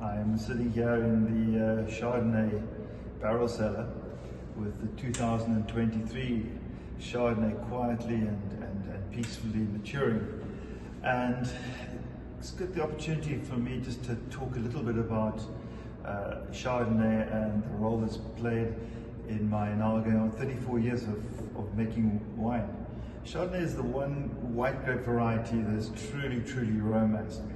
I'm sitting here in the Chardonnay barrel cellar with the 2023 Chardonnay quietly and peacefully maturing. And it's got the opportunity for me just to talk a little bit about Chardonnay and the role it's played in my now going on 34 years of making wine. Chardonnay is the one white grape variety that has truly romanced me.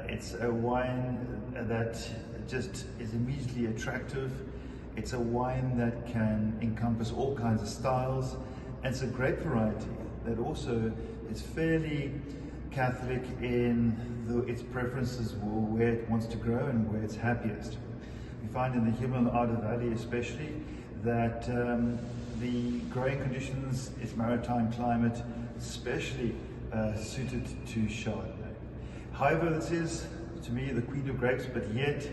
It's a wine that just is immediately attractive. It's a wine that can encompass all kinds of styles. And it's a grape variety that also is fairly Catholic in its preferences where it wants to grow and where it's happiest. We find in the Himalaya Valley especially that the growing conditions, its maritime climate, especially suited to Chardonnay. However, this is, to me, the queen of grapes, but yet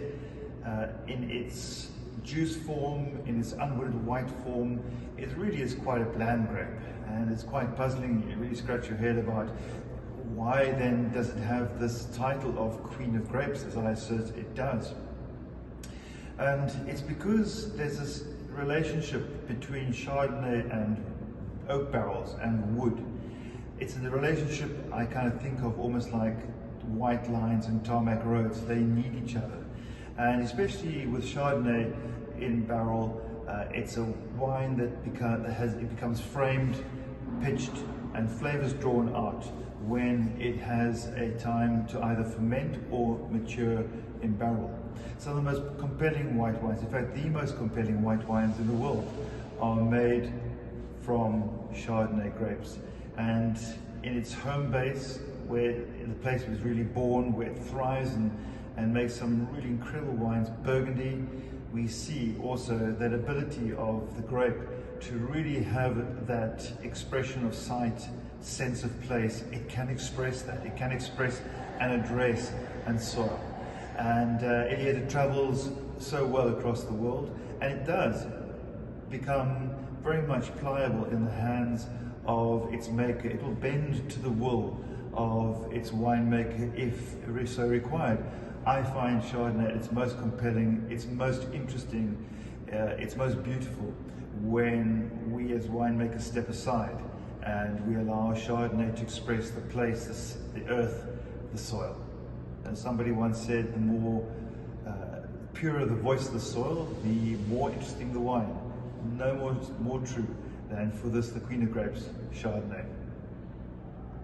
in its juice form, in its unwooded white form, it really is quite a bland grape. And it's quite puzzling. You really scratch your head about why then does it have this title of Queen of Grapes, as I assert it does. And it's because there's this relationship between Chardonnay and oak barrels and wood. It's a relationship I kind of think of almost like white lines and tarmac roads. They need each other. And especially with Chardonnay in barrel, it's a wine that becomes framed, pitched, and flavors drawn out when it has a time to either ferment or mature in barrel. Some of the most compelling white wines, in fact the most compelling white wines in the world, are made from Chardonnay grapes. And in its home base, where the place was really born, where it thrives and makes some really incredible wines, Burgundy, we see also that ability of the grape to really have that expression of sight, sense of place. It can express that. It can express an address and soil. And yet it travels so well across the world, and it does become very much pliable in the hands of its maker. It will bend to the will of its winemaker if so required. I find Chardonnay its most compelling, its most interesting, its most beautiful when we as winemakers step aside and we allow Chardonnay to express the place, the earth, the soil. And somebody once said, the more purer the voice of the soil, the more interesting the wine. No more true than for this, the Queen of Grapes, Chardonnay.